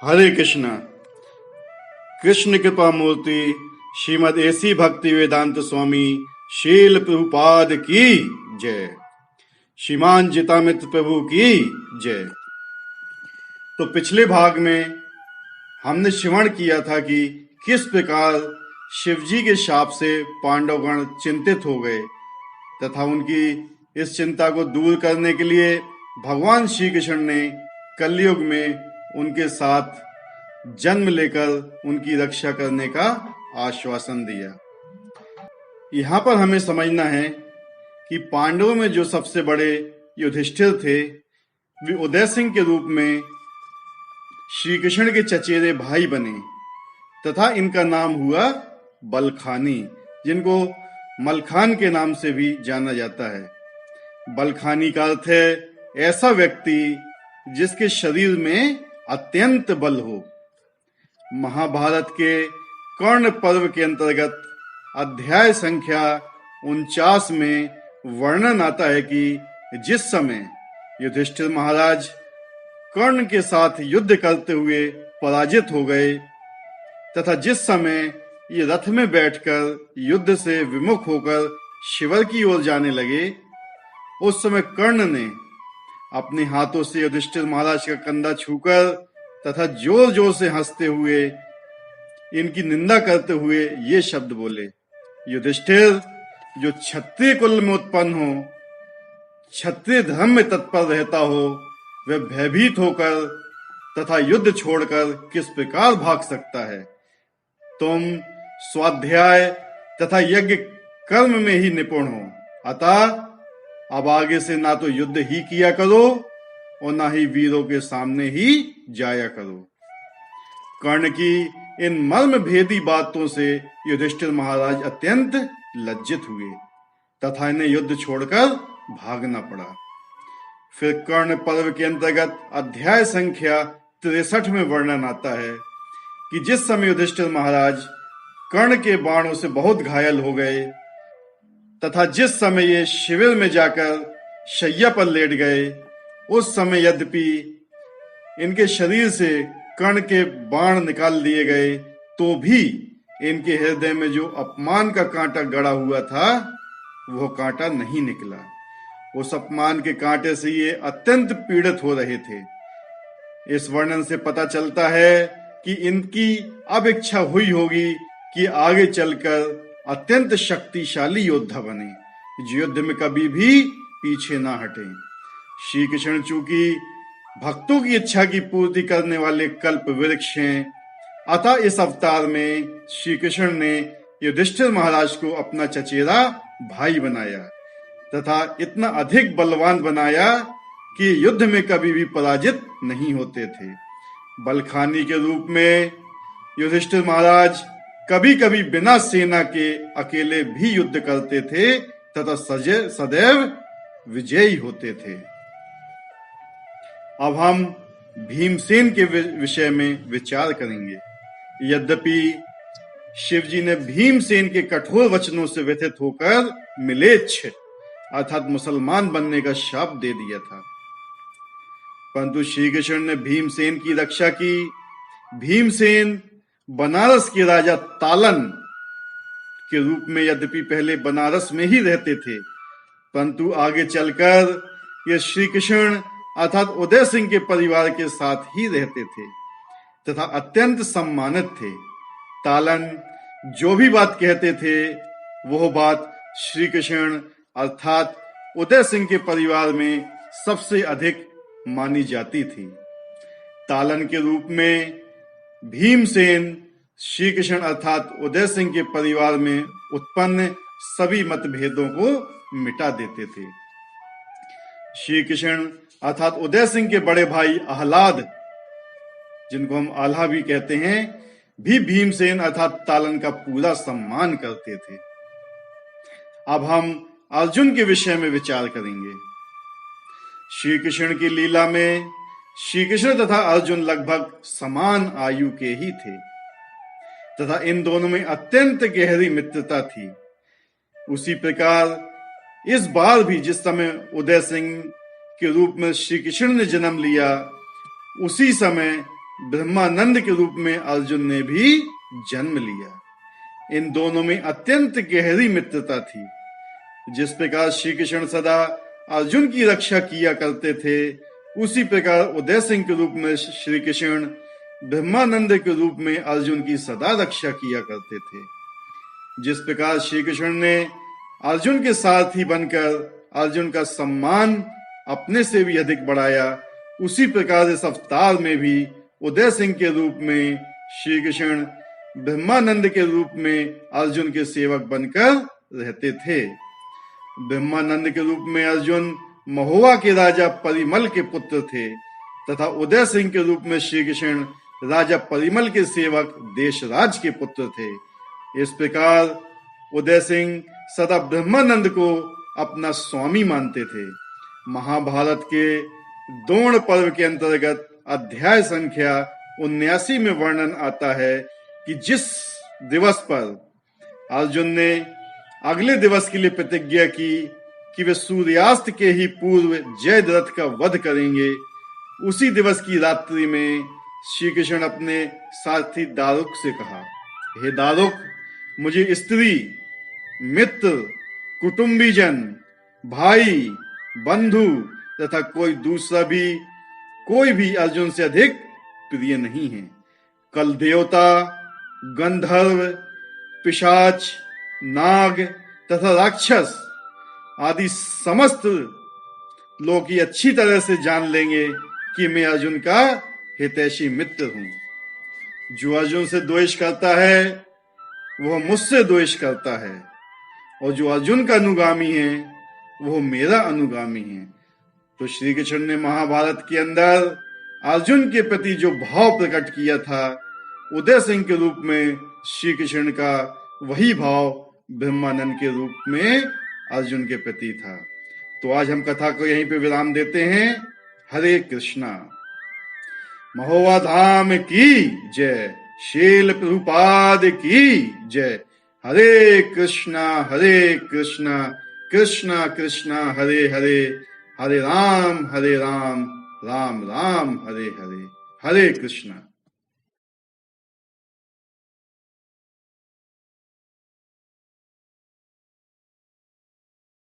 हरे कृष्णा। कृष्ण कृपा मूर्ति श्रीमद एसी भक्ति वेदांत स्वामी शील प्रभुपाद की जय। श्रीमान जितामित्र प्रभु की जय। तो पिछले भाग में हमने श्रवण किया था कि किस प्रकार शिवजी के शाप से पांडवगण चिंतित हो गए तथा उनकी इस चिंता को दूर करने के लिए भगवान श्री कृष्ण ने कलयुग में उनके साथ जन्म लेकर उनकी रक्षा करने का आश्वासन दिया। यहाँ पर हमें समझना है कि पांडवों में जो सबसे बड़े युधिष्ठिर थे वे उदय सिंह के रूप में श्री कृष्ण के चचेरे भाई बने तथा इनका नाम हुआ बलखानी, जिनको मलखान के नाम से भी जाना जाता है। बलखानी का अर्थ है ऐसा व्यक्ति जिसके शरीर में अत्यंत बल हो। महाभारत के कर्ण पर्व के अंतर्गत अध्याय संख्या 49 में वर्णन आता है कि जिस समय युधिष्ठिर महाराज कर्ण के साथ युद्ध करते हुए पराजित हो गए तथा जिस समय ये रथ में बैठकर युद्ध से विमुख होकर शिवर की ओर जाने लगे, उस समय कर्ण ने अपने हाथों से युधिष्ठिर महाराज का कंधा छूकर तथा जोर जोर से हंसते हुए इनकी निंदा करते हुए ये शब्द बोले, युधिष्ठिर जो क्षत्रिय कुल में उत्पन्न हो, क्षत्रिय धर्म में तत्पर रहता हो, वह भयभीत होकर तथा युद्ध छोड़कर किस प्रकार भाग सकता है। तुम स्वाध्याय तथा यज्ञ कर्म में ही निपुण हो, अतः अब आगे से ना तो युद्ध ही किया करो और ना ही वीरों के सामने ही जाया करो। कर्ण की इन मर्म भेदी बातों से युधिष्ठिर महाराज अत्यंत लज्जित हुए तथा इन्हें युद्ध छोड़कर भागना पड़ा। फिर कर्ण पर्व के अंतर्गत अध्याय संख्या 63 में वर्णन आता है कि जिस समय युधिष्ठिर महाराज कर्ण के बाणों से बहुत घायल हो गए तथा जिस समय ये शिविर में जाकर शैया पर लेट गए, उस समय यद्यपि इनके शरीर से कर्ण के बाण निकाल दिए गए तो भी इनके हृदय में जो अपमान का कांटा गड़ा हुआ था वह कांटा नहीं निकला। उस अपमान के कांटे से ये अत्यंत पीड़ित हो रहे थे। इस वर्णन से पता चलता है कि इनकी अब इच्छा हुई होगी कि आगे चलकर अत्यंत शक्तिशाली योद्धा बने, जो युद्ध में कभी भी पीछे ना हटे। श्री कृष्ण चूंकि भक्तों की इच्छा की पूर्ति करने वाले कल्प वृक्ष हैं, अतः इस अवतार में श्री कृष्ण ने युधिष्ठिर महाराज को अपना चचेरा भाई बनाया तथा इतना अधिक बलवान बनाया कि युद्ध में कभी भी पराजित नहीं होते थे। बलखानी के रूप में युधिष्ठिर महाराज कभी कभी बिना सेना के अकेले भी युद्ध करते थे तथा सदैव विजयी होते थे। अब हम भीमसेन के विषय में विचार करेंगे। यद्यपि शिवजी ने भीमसेन के कठोर वचनों से व्यथित होकर मिलेच्छ अर्थात मुसलमान बनने का शाप दे दिया था, परंतु श्री कृष्ण ने भीमसेन की रक्षा की। भीमसेन बनारस के राजा तालन के रूप में यद्यपि पहले बनारस में ही रहते थे, परंतु आगे चलकर ये श्री कृष्ण अर्थात उदय सिंह के परिवार के साथ ही रहते थे तथा अत्यंत सम्मानित थे। तालन जो भी बात कहते थे वह बात श्री कृष्ण अर्थात उदय सिंह के परिवार में सबसे अधिक मानी जाती थी। तालन के रूप में भीमसेन श्री कृष्ण अर्थात उदय सिंह के परिवार में उत्पन्न सभी मतभेदों को मिटा देते थे। श्री कृष्ण अर्थात उदय सिंह के बड़े भाई आह्लाद, जिनको हम आल्हा भी कहते हैं, भी भीमसेन अर्थात तालन का पूरा सम्मान करते थे। अब हम अर्जुन के विषय में विचार करेंगे। श्री कृष्ण की लीला में श्री कृष्ण तथा अर्जुन लगभग समान आयु के ही थे तथा इन दोनों में अत्यंत गहरी मित्रता थी। उसी प्रकार इस बार भी जिस समय उदय सिंह के रूप में श्री कृष्ण ने जन्म लिया, उसी समय ब्रह्मानंद के रूप में अर्जुन ने भी जन्म लिया। इन दोनों में अत्यंत गहरी मित्रता थी। जिस प्रकार श्री कृष्ण सदा अर्जुन की रक्षा किया करते थे, उसी प्रकार उदय सिंह के रूप में श्री कृष्ण ब्रह्मानंद के रूप में अर्जुन की सदा रक्षा किया करते थे। जिस प्रकार श्री कृष्ण ने अर्जुन के सारथी बनकर अर्जुन का सम्मान अपने से भी अधिक बढ़ाया, उसी प्रकार इस अवतार में भी उदय सिंह के रूप में श्री कृष्ण ब्रह्मानंद के रूप में अर्जुन के सेवक बनकर रहते थे। ब्रह्मानंद के रूप में अर्जुन महोवा के राजा परिमल के पुत्र थे तथा उदय सिंह के रूप में श्री कृष्ण राजा परिमल के सेवक देशराज के पुत्र थे। इस प्रकार उदय सिंह सदा ब्रह्मानंद को अपना स्वामी मानते थे। महाभारत के द्रोण पर्व के अंतर्गत अध्याय संख्या 79 में वर्णन आता है कि जिस दिवस पर अर्जुन ने अगले दिवस के लिए प्रतिज्ञा की कि वे सूर्यास्त के ही पूर्व जयद्रथ का वध करेंगे, उसी दिवस की रात्रि में श्री कृष्ण अपने साथी दारुक से कहा, हे दारुक, मुझे स्त्री, मित्र, कुटुंबीजन, भाई, बंधु तथा कोई भी अर्जुन से अधिक प्रिय नहीं है। कल देवता, गंधर्व, पिशाच, नाग तथा राक्षस आदि समस्त लोग ही अच्छी तरह से जान लेंगे कि मैं अर्जुन का हितैषी मित्र हूं। जो अर्जुन से द्वेष करता है वह मुझसे द्वेष करता है, और जो अर्जुन का अनुगामी है वह मेरा अनुगामी है। तो श्री कृष्ण ने महाभारत के अंदर अर्जुन के प्रति जो भाव प्रकट किया था, उदय सिंह के रूप में श्री कृष्ण का वही भाव ब्रह्मानंद के रूप में अर्जुन के प्रति था। तो आज हम कथा को यहीं पे विराम देते हैं। हरे कृष्णा। महोवा धाम की जय। शील प्रभुपाद की जय। हरे कृष्णा कृष्णा कृष्णा हरे हरे, हरे राम राम राम हरे हरे। हरे कृष्णा।